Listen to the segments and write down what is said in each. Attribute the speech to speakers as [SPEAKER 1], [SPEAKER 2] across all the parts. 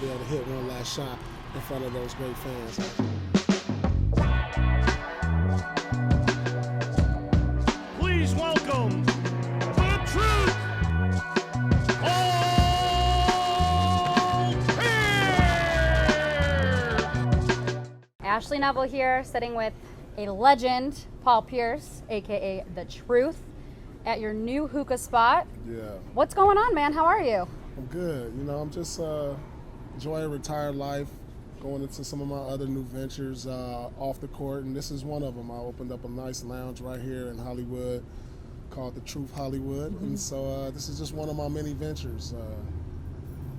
[SPEAKER 1] be able to hit one last shot in front of those great fans.
[SPEAKER 2] Please welcome the truth,
[SPEAKER 3] Ashley Neville here, sitting with a legend, Paul Pierce, aka The Truth, at your new hookah spot.
[SPEAKER 1] Yeah.
[SPEAKER 3] What's going on, man? How are you?
[SPEAKER 1] I'm good. I'm just enjoying retired life, going into some of my other new ventures off the court, and this is one of them. I opened up a nice lounge right here in Hollywood called The Truth Hollywood, and so this is just one of my many ventures.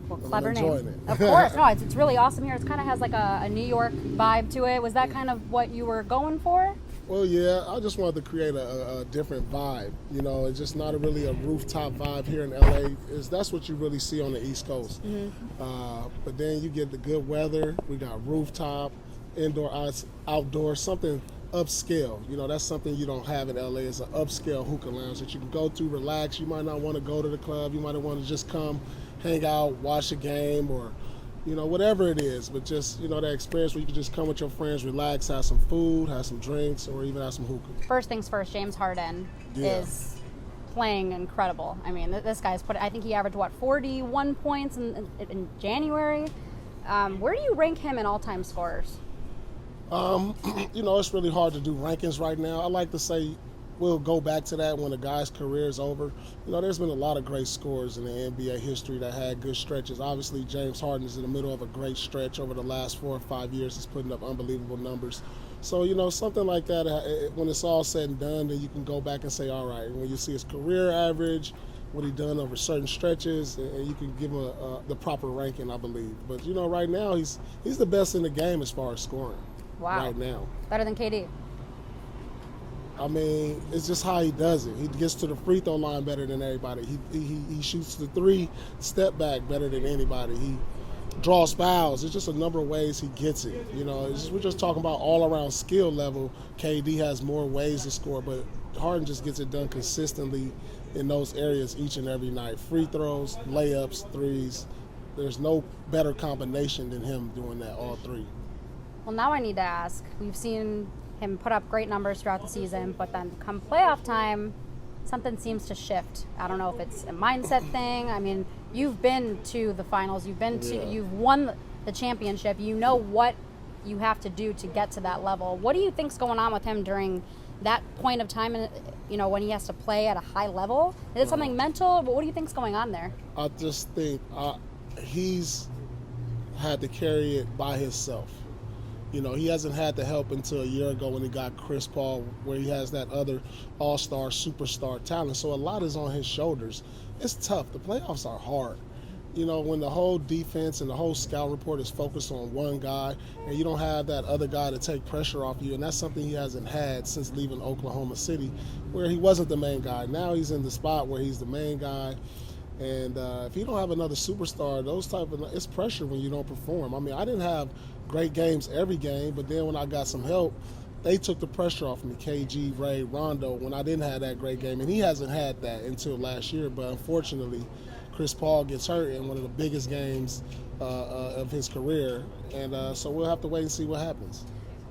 [SPEAKER 3] Well,
[SPEAKER 1] I'm
[SPEAKER 3] clever
[SPEAKER 1] enjoying
[SPEAKER 3] name.
[SPEAKER 1] it.
[SPEAKER 3] Of course. No, it's really awesome here. It kind of has like a New York vibe to it. Was that kind of what you were going for?
[SPEAKER 1] Well, yeah, I just wanted to create a different vibe. It's just not really a rooftop vibe here in LA. That's what you really see on the East Coast. But then you get the good weather. We got rooftop, indoor, outdoor, something upscale. That's something you don't have in LA. It's an upscale hookah lounge that you can go to, relax. You might not want to go to the club. You might want to just come, hang out, watch a game, or whatever it is, but just, that experience where you can just come with your friends, relax, have some food, have some drinks, or even have some hookah.
[SPEAKER 3] First things first, James Harden is playing incredible. I mean, this guy's I think he averaged, 41 points in January. Where do you rank him in all-time scorers?
[SPEAKER 1] It's really hard to do rankings right now. I like to say we'll go back to that when a guy's career is over. There's been a lot of great scorers in the NBA history that had good stretches. Obviously, James Harden is in the middle of a great stretch over the last 4 or 5 years. He's putting up unbelievable numbers. So, something like that, when it's all said and done, then you can go back and say, all right, when you see his career average, what he done over certain stretches, and you can give him the proper ranking, I believe. But, right now, he's the best in the game as far as scoring.
[SPEAKER 3] Wow.
[SPEAKER 1] Right now.
[SPEAKER 3] Better than KD.
[SPEAKER 1] I mean, it's just how he does it. He gets to the free throw line better than everybody. He shoots the 3 step back better than anybody. He draws fouls. There's just a number of ways he gets it. We're just talking about all around skill level. KD has more ways to score, but Harden just gets it done consistently in those areas each and every night. Free throws, layups, threes. There's no better combination than him doing that, all 3.
[SPEAKER 3] Well, now I need to ask. We've seen him put up great numbers throughout the season, but then come playoff time, something seems to shift. I don't know if it's a mindset thing. I mean, you've been to the finals. You've won the championship. You know what you have to do to get to that level. What do you think's going on with him during that point of time, when he has to play at a high level? Is it something mental? What do you think's going on there?
[SPEAKER 1] I just think he's had to carry it by himself. He hasn't had the help until a year ago when he got Chris Paul, where he has that other all-star, superstar talent. So a lot is on his shoulders. It's tough. The playoffs are hard. When the whole defense and the whole scout report is focused on one guy, and you don't have that other guy to take pressure off you, and that's something he hasn't had since leaving Oklahoma City, where he wasn't the main guy. Now he's in the spot where he's the main guy. And if you don't have another superstar, it's pressure when you don't perform. I mean, I didn't have great games every game, but then when I got some help, they took the pressure off me. KG, Ray, Rondo, when I didn't have that great game. And he hasn't had that until last year, but unfortunately, Chris Paul gets hurt in one of the biggest games of his career. And so we'll have to wait and see what happens.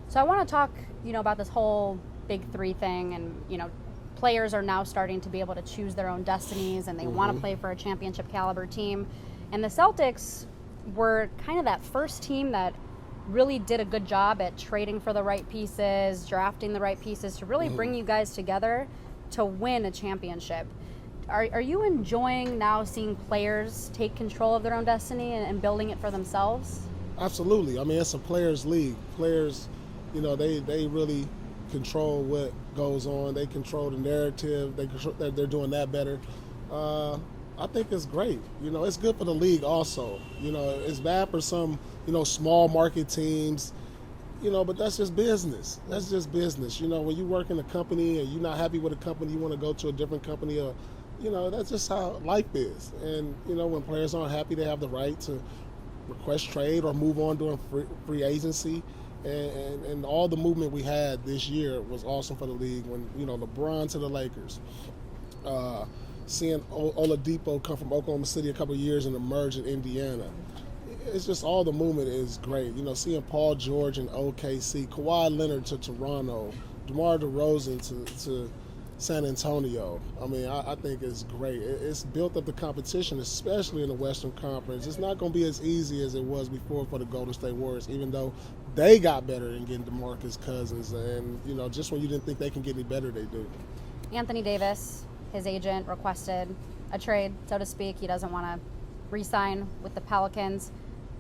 [SPEAKER 3] So I want to talk, about this whole big 3 thing, and, players are now starting to be able to choose their own destinies, and they want to play for a championship caliber team. And the Celtics were kind of that first team that really did a good job at trading for the right pieces, drafting the right pieces to really bring you guys together to win a championship. Are you enjoying now seeing players take control of their own destiny and building it for themselves?
[SPEAKER 1] Absolutely. I mean, it's a players' league. Players, they really control what goes on. They control the narrative. They're doing that better. I think it's great. It's good for the league also. It's bad for some, small market teams, but that's just business. That's just business. When you work in a company and you're not happy with a company, you want to go to a different company, or, that's just how life is. And, when players aren't happy, they have the right to request trade or move on during free agency. And all the movement we had this year was awesome for the league. When, LeBron to the Lakers, seeing Oladipo come from Oklahoma City a couple of years and emerge in Indiana. it's just all the movement is great. Seeing Paul George in OKC, Kawhi Leonard to Toronto, DeMar DeRozan to San Antonio. I think it's great. It's built up the competition, especially in the Western Conference. It's not going to be as easy as it was before for the Golden State Warriors, even though they got better in getting DeMarcus Cousins. And, just when you didn't think they can get any better, they do.
[SPEAKER 3] Anthony Davis, his agent, requested a trade, so to speak. He doesn't want to re-sign with the Pelicans.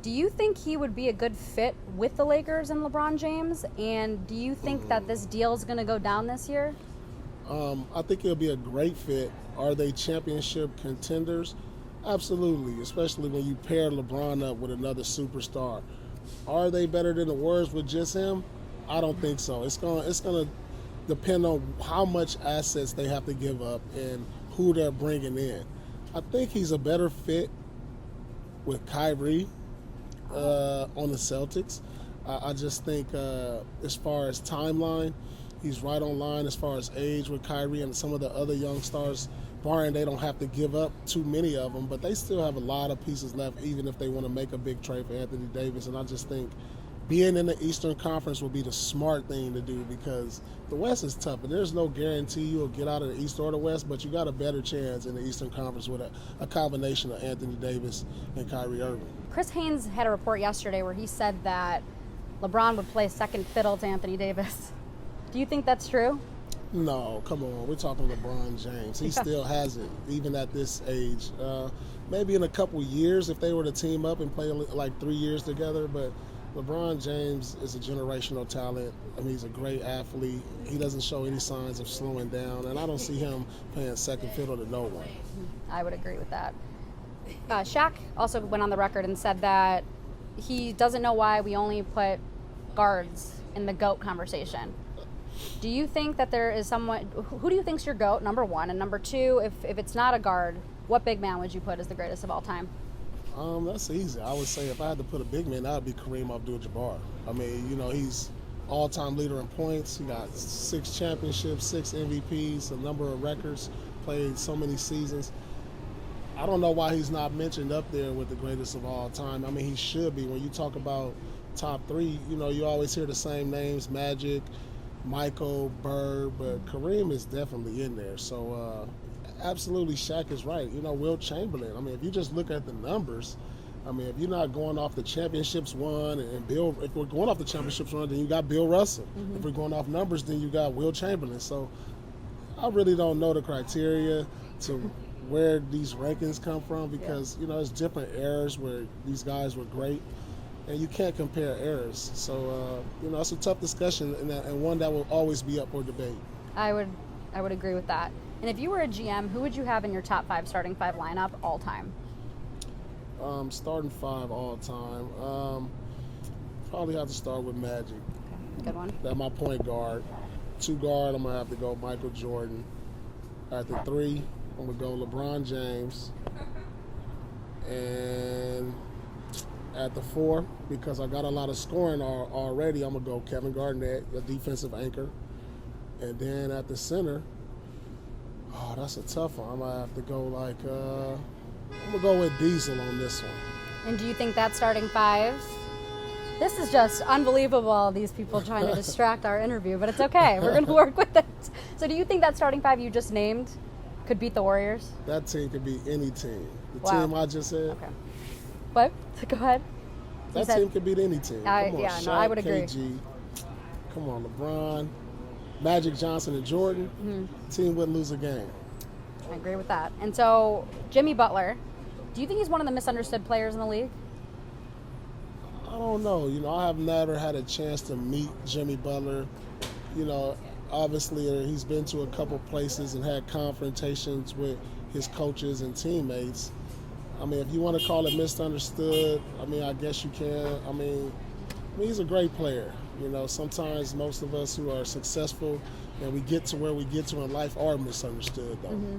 [SPEAKER 3] Do you think he would be a good fit with the Lakers and LeBron James? And do you think that this deal is going to go down this year?
[SPEAKER 1] I think it'll be a great fit. Are they championship contenders? Absolutely, especially when you pair LeBron up with another superstar. Are they better than the Warriors with just him? I don't think so. It's gonna depend on how much assets they have to give up and who they're bringing in. I think he's a better fit with Kyrie on the Celtics. I just think as far as timeline, he's right on line as far as age with Kyrie and some of the other young stars, barring they don't have to give up too many of them, but they still have a lot of pieces left, even if they want to make a big trade for Anthony Davis. And I just think being in the Eastern Conference will be the smart thing to do, because the West is tough, and there's no guarantee you'll get out of the East or the West, but you got a better chance in the Eastern Conference with a combination of Anthony Davis and Kyrie Irving.
[SPEAKER 3] Chris Hymes had a report yesterday where he said that LeBron would play second fiddle to Anthony Davis. Do you think that's true?
[SPEAKER 1] No, come on. We're talking LeBron James. He still has it, even at this age. Maybe in a couple years if they were to team up and play like 3 years together, but LeBron James is a generational talent. He's a great athlete. He doesn't show any signs of slowing down, and I don't see him playing second fiddle to no one.
[SPEAKER 3] I would agree with that. Shaq also went on the record and said that he doesn't know why we only put guards in the GOAT conversation. Do you think that there is someone, who do you think's your GOAT, number one? And number two, if it's not a guard, what big man would you put as the greatest of all time?
[SPEAKER 1] That's easy. I would say if I had to put a big man, that would be Kareem Abdul-Jabbar. He's all-time leader in points. He got 6 championships, 6 MVPs, a number of records, played so many seasons. I don't know why he's not mentioned up there with the greatest of all time. He should be. When you talk about top 3, you always hear the same names, Magic, Michael, Bird, but Kareem is definitely in there. So absolutely, Shaq is right. Wilt Chamberlain. If you just look at the numbers, if you're not going off the championships won and Bill, if we're going off the championships won, then you got Bill Russell. Mm-hmm. If we're going off numbers, then you got Wilt Chamberlain. So I really don't know the criteria to where these rankings come from, because it's different eras where these guys were great. And you can't compare eras. So, it's a tough discussion and one that will always be up for debate.
[SPEAKER 3] I would agree with that. And if you were a GM, who would you have in your top 5 starting 5 lineup all time?
[SPEAKER 1] Starting 5 all time. Probably have to start with Magic.
[SPEAKER 3] Okay, good one.
[SPEAKER 1] That's my point guard. 2 guard, I'm going to have to go Michael Jordan. At the 3, I'm going to go LeBron James. And at the 4, because I got a lot of scoring already, I'm going to go Kevin Garnett, a defensive anchor. And then at the center, that's a tough one. I'm going to have to go I'm going to go with Diesel on this one.
[SPEAKER 3] And do you think that starting 5? This is just unbelievable, these people trying to distract our interview, but it's okay. We're going to work with it. So do you think that starting 5 you just named could beat the Warriors?
[SPEAKER 1] That team could beat any team. The
[SPEAKER 3] Wow.
[SPEAKER 1] team I just said.
[SPEAKER 3] Okay. What? Go ahead.
[SPEAKER 1] That team could beat any team. Come on,
[SPEAKER 3] yeah,
[SPEAKER 1] Shaq,
[SPEAKER 3] no, I would agree.
[SPEAKER 1] KG. Come on, LeBron, Magic Johnson, and Jordan.
[SPEAKER 3] Mm-hmm.
[SPEAKER 1] Team wouldn't lose a game.
[SPEAKER 3] I agree with that. And so, Jimmy Butler, do you think he's one of the misunderstood players in the league?
[SPEAKER 1] I don't know. I have never had a chance to meet Jimmy Butler. Obviously he's been to a couple places and had confrontations with his coaches and teammates. If you want to call it misunderstood, I guess you can. He's a great player. Sometimes most of us who are successful and we get to where we get to in life are misunderstood, though.
[SPEAKER 3] Mm-hmm.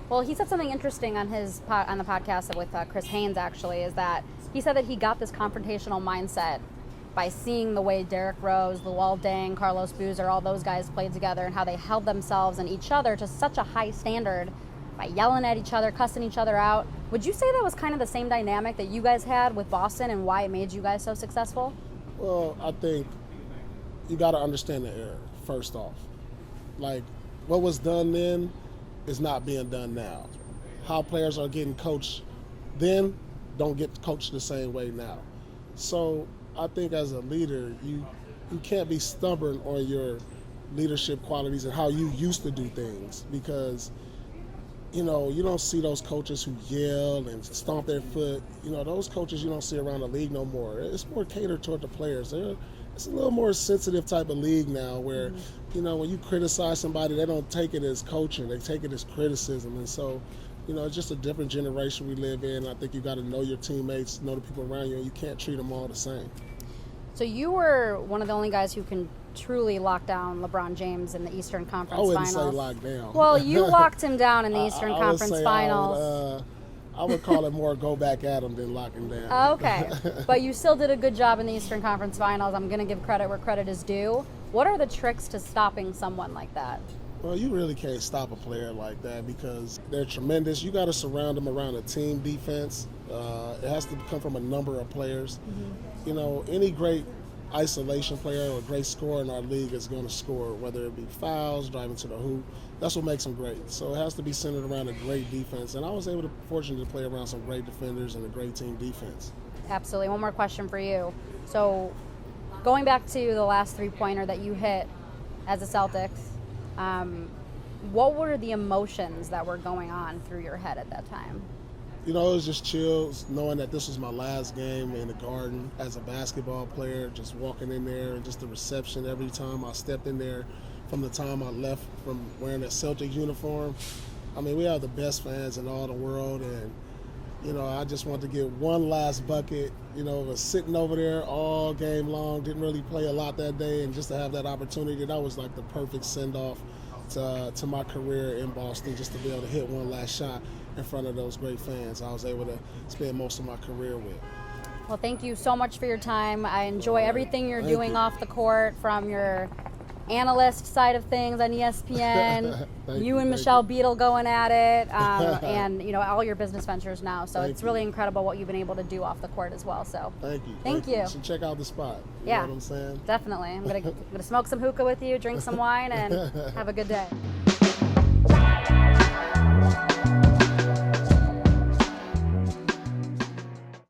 [SPEAKER 3] Well, he said something interesting on on the podcast with Chris Hymes, actually, is that he said that he got this confrontational mindset by seeing the way Derrick Rose, Luol Deng, Carlos Boozer, all those guys played together and how they held themselves and each other to such a high standard by yelling at each other, cussing each other out. Would you say that was kind of the same dynamic that you guys had with Boston and why it made you guys so successful?
[SPEAKER 1] Well, I think you got to understand the era, first off. Like, what was done then is not being done now. How players are getting coached then don't get coached the same way now. So I think as a leader, you can't be stubborn on your leadership qualities and how you used to do things, because you don't see those coaches who yell and stomp their foot. Those coaches you don't see around the league no more. It's more catered toward the players. It's a little more sensitive type of league now where, when you criticize somebody, they don't take it as coaching. They take it as criticism. And so, it's just a different generation we live in. I think you got to know your teammates, know the people around you, and you can't treat them all the same.
[SPEAKER 3] So you were one of the only guys who can truly lock down LeBron James in the Eastern Conference
[SPEAKER 1] I wouldn't
[SPEAKER 3] Finals.
[SPEAKER 1] say lock down.
[SPEAKER 3] Well, you locked him down in the Eastern Conference Finals.
[SPEAKER 1] I would call it more go back at him than lock him down.
[SPEAKER 3] Okay. But you still did a good job in the Eastern Conference Finals. I'm going to give credit where credit is due. What are the tricks to stopping someone like that?
[SPEAKER 1] Well, you really can't stop a player like that because they're tremendous. You got to surround them around a team defense. It has to come from a number of players. Any great isolation player or great scorer in our league is going to score, whether it be fouls, driving to the hoop. That's what makes them great. So it has to be centered around a great defense. And I was fortunate to play around some great defenders and a great team defense.
[SPEAKER 3] Absolutely. One more question for you. So going back to the last three-pointer that you hit as a Celtics, what were the emotions that were going on through your head at that time?
[SPEAKER 1] It was just chills knowing that this was my last game in the Garden as a basketball player, just walking in there and just the reception every time I stepped in there from the time I left from wearing that Celtics uniform. I mean, we have the best fans in all the world, and, I just wanted to get one last bucket. Was sitting over there all game long, didn't really play a lot that day, and just to have that opportunity, that was like the perfect send-off to my career in Boston, just to be able to hit one last shot in front of those great fans I was able to spend most of my career with.
[SPEAKER 3] Well, thank you so much for your time. I enjoy everything you're doing off the court, from your analyst side of things on ESPN, you and Michelle Beadle going at it, and all your business ventures now. So it's really incredible what you've been able to do off the court as well. So
[SPEAKER 1] thank you. You should check out the spot. You know what I'm saying?
[SPEAKER 3] Definitely. I'm gonna smoke some hookah with you, drink some wine, and have a good day.